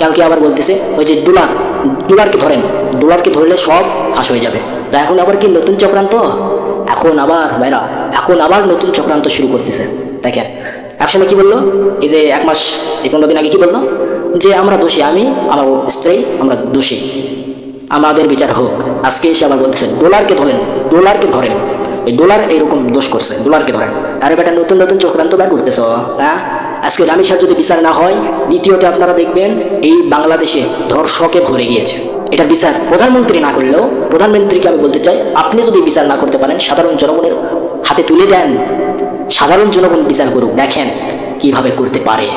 কালকে আবার বলতেছে ওই যে ডলারকে ধরেন, ডলারকে ধরলে সব ফাঁস হয়ে যাবে। তো এখন আবার কি নতুন চক্রান্ত? এখন আবার ভাইরা, এখন আবার নতুন চক্রান্ত শুরু করতেছে। দেখেন একসময় কি বললো, এই যে 1 মাস 15 দিন আগে কি বললো, যে আমরা দোষী, আমি আমার স্ত্রী আমরা দোষী, আমাদের বিচার হোক। আজকে এসে আবার বলতেছে ডলারকে ধরেন, ডলারকে ধরেন, এই ডলার এইরকম দোষ করছে, ডলারকে ধরেন। আরে বেটা নতুন নতুন চক্রান্ত বের করতেছ, হ্যাঁ? আজকে রামি সাহেব যদি বিচার না হয়, দ্বিতীয়তে আপনারা দেখবেন এই বাংলাদেশে ধর্ষকে ভরে গিয়েছে। এটার বিচার প্রধানমন্ত্রী না করলেও, প্রধানমন্ত্রীকে আমি বলতে চাই, আপনি যদি বিচার না করতে পারেন, সাধারণ জনগণের হাতে তুলে দেন, সাধারণ জনগণ বিচার করুক, দেখেন কিভাবে করতে পারে।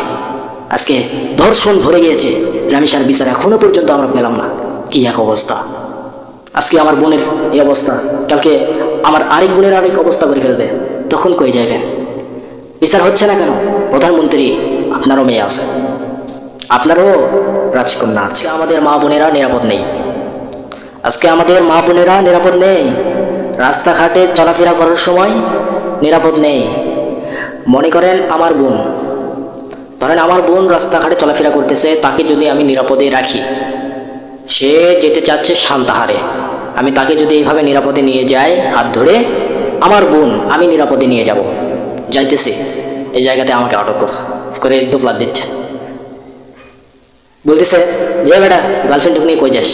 আজকে ধর্ষণ ভরে গিয়েছে, রামি সাহেব বিচার এখনো পর্যন্ত আমরা পেলাম না। কি এক অবস্থা! আজকে আমার বোনের এই অবস্থা, কালকে আমার আরেক বোনের আরেক অবস্থা করে ফেলবে, তখন কই যাবেন? বিচার হচ্ছে না কেন? প্রধানমন্ত্রী আপনারও মেয়ে আছে, আপনারও রাজকন্যা আছে। আমাদের মা বোনেরা নিরাপদ নেই, আজকে আমাদের মা বোনেরা নিরাপদ নেই, রাস্তাঘাটে চলাফেরা করার সময় নিরাপদ নেই। মনে করেন আমার বোন, ধরেন আমার বোন রাস্তাঘাটে চলাফেরা করতেছে, তাকে যদি আমি নিরাপদে রাখি, সে যেতে চাচ্ছে সান্তাহারে, আমি তাকে যদি এইভাবে নিরাপদে নিয়ে যাই, হাত ধরে, আমার বোন আমি নিরাপদে নিয়ে যাব, যাইতেছি, এই জায়গাতে আমাকে আটক করছে, করে দোপলাত দিচ্ছে, বলতেছে যে বেটা গার্লফ্রেন্ড নিয়ে কই যাস,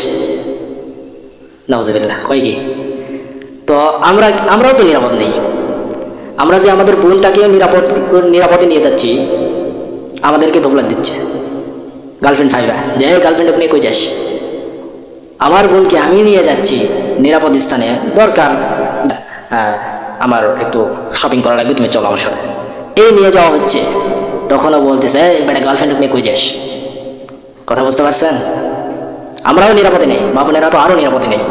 নাউজুবিল্লাহ, কই কি? তো আমরাও তো নিরাপদ নেই। আমরা যে আমাদের বোনটাকে নিরাপদে নিয়ে যাচ্ছি, আমাদেরকে দোপলাত দিচ্ছে গার্লফ্রেন্ড ফাইবা, যে গার্লফ্রেন্ড নিয়ে কই যাস? আমার বোনকে আমি নিয়ে যাচ্ছি নিরাপদ স্থানে, দরকার আমার একটু শপিং করা লাগবে, তুমি চলো আমার সাথে, এই নিয়ে যাওয়া হচ্ছে। তখনও বলতেছে বেটা গার্লফ্রেন্ড নিয়ে কই যাস? কথা বুঝতে পারছেন? আমরাও নিরাপদে নেই, মা বোনেরা তো আরও নিরাপদে নেই।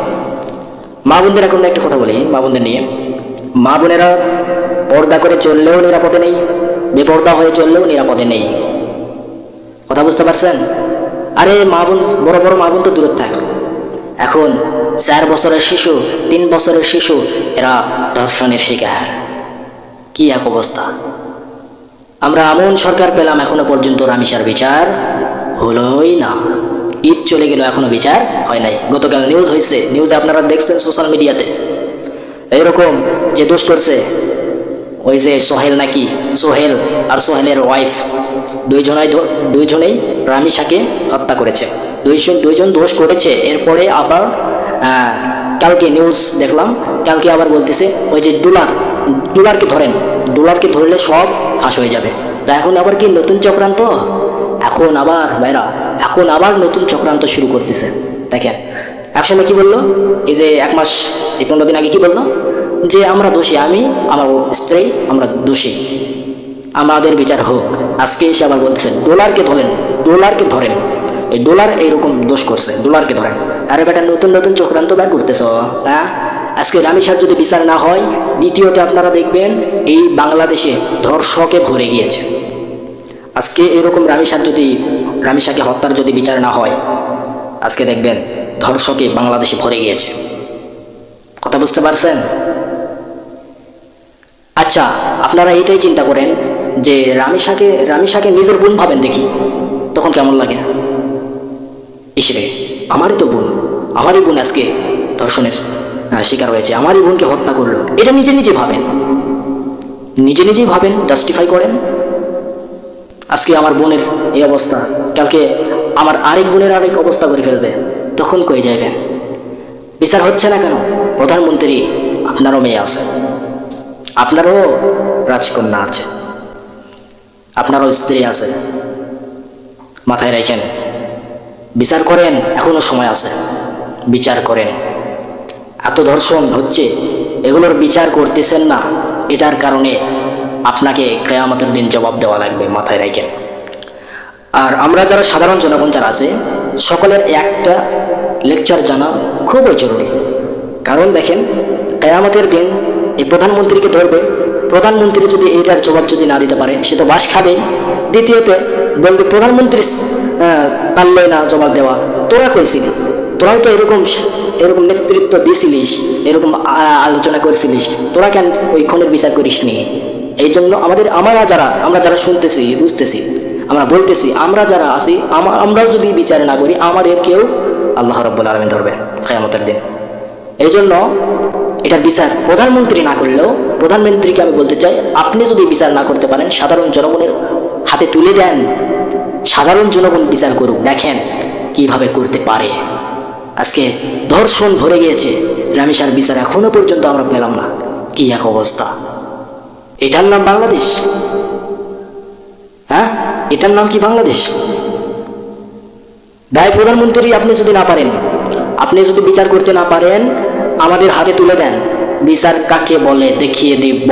মা বোনদের এখন একটা কথা বলি, মা বোনদের নিয়ে, মা বোনেরা পর্দা করে চললেও নিরাপদে নেই, বেপর্দা হয়ে চললেও নিরাপদে নেই। কথা বুঝতে পারছেন? আরে মা বোন, বড় বড় মা বোন তো দূরে থাক, এখন 4 বছরের শিশু, 3 বছরের শিশু, এরা ধর্ষণের শিকার। কি এক অবস্থা! আমরা এমন সরকার পেলাম, এখনো পর্যন্ত রামিসার বিচার হলোই না। ঈদ চলে গেল, এখনো বিচার হয় নাই। গতকাল নিউজ হয়েছে, নিউজে আপনারা দেখছেন সোশ্যাল মিডিয়াতে, এইরকম যে দোষ করছে, ওই যে সোহেল নাকি, সোহেল আর সোহেলের ওয়াইফ, দুইজনেই রামিসাকে হত্যা করেছে। দুইজন দোষ করেছে। এরপরে আবার কালকে নিউজ দেখলাম, কালকে আবার বলতেছে ওই যে ডলারকে ধরেন, ডলারকে ধরলে সব ফাঁস হয়ে যাবে। তা এখন আবার কি নতুন চক্রান্ত? এখন আবার ভাইরা, এখন আবার নতুন চক্রান্ত শুরু করতেছে। দেখেন একসময় কি বললো, এই যে 1 মাস 15 দিন আগে কি বললো, যে আমরা দোষী, আমি আমার স্ত্রী আমরা দোষী, আমাদের বিচার হোক। আজকে এসে আবার বলতেছেন ডলারকে ধরেন, ডলারকে ধরেন, এই ডলার এইরকম দোষ করছে, ডলারকে ধরেন। আরে বেটা নতুন নতুন চক্রান্ত বের করতেছ, হ্যাঁ? আজকে রামি সাহেব যদি বিচার না হয়, দ্বিতীয়তে আপনারা দেখবেন এই বাংলাদেশে ধর্ষকে ভরে গিয়েছে। আজকে এরকম রামিসাকে হত্যার যদি বিচার না হয়, আজকে দেখবেন ধর্ষকে বাংলাদেশে ভরে গিয়েছে। কথা বুঝতে পারছেন? আচ্ছা আপনারা এইটাই চিন্তা করেন যে রামিসাকে নিজের বোন ভাবেন দেখি, তখন কেমন লাগে? ইসরে, আমারই তো বোন, আমারই বোন আজকে ধর্ষণের শিকার হয়েছে, আমারই বোনকে হত্যা করলো, এটা নিজে নিজেই ভাবেন, জাস্টিফাই করেন। আজকে আমার বোনের এই অবস্থা, কালকে আমার আরেক বোনের আরেক অবস্থা করে ফেলবে, তখন কই যাবেন? বিচার হচ্ছে না কেন? প্রধানমন্ত্রী আপনারও মেয়ে আছে, আপনারও রাজকন্যা আছে, আপনারও স্ত্রী আছে, মাথায় রাখেন, বিচার করেন, এখনো সময় আছে, বিচার করেন। এত ধর্ষণ হচ্ছে, এগুলোর বিচার করতেছেন না, এটার কারণে আপনাকে কিয়ামতের দিন জবাব দেওয়া লাগবে, মাথায় রাখেন। আর আমরা যারা সাধারণ জনগণ যারা আছে, সকলের একটা লেকচার জানা খুবই জরুরি। কারণ দেখেন কিয়ামতের দিন এই প্রধানমন্ত্রীকে ধরবে, প্রধানমন্ত্রী যদি এইটার জবাব যদি না দিতে পারে, সে তো বাস খাবে। দ্বিতীয়তে বলবে প্রধানমন্ত্রী পারলে না জবাব দেওয়া, তোরা কইছিলি, তোরাও তো এরকম নেতৃত্ব দিয়েছিলিস, এরকম আলোচনা করেছিলিস, তোরা কেন ওই খুনের বিচার করিস নি? এই জন্য আমরা যারা শুনতেছি, বুঝতেছি, আমরা বলতেছি, আমরা যারা আছি আমরাও যদি বিচার না করি আমাদেরকেও আল্লাহ রাব্বুল আলামিন ধরবে কিয়ামতের দিন। এই জন্য এটার বিচার প্রধানমন্ত্রী না করলেও, প্রধানমন্ত্রীকে আমি বলতে চাই, আপনি যদি বিচার না করতে পারেন সাধারণ জনগণের হাতে তুলে দেন, সাধারণ জনগণ বিচার করুক, দেখেন কিভাবে করতে পারে। আজকে ধর্ষণ ভরে গিয়েছে, রামিসার বিচার এখনো পর্যন্ত আমরা পেলাম না, কি এক অবস্থা। এটার নাম বাংলাদেশ? হ্যাঁ, এটার নাম কি বাংলাদেশ? ভাই প্রধানমন্ত্রী, আপনি যদি না পারেন, আপনি যদি বিচার করতে না পারেন আমাদের হাতে তুলে দেন, বিচার কাকে বলে দেখিয়ে দিব।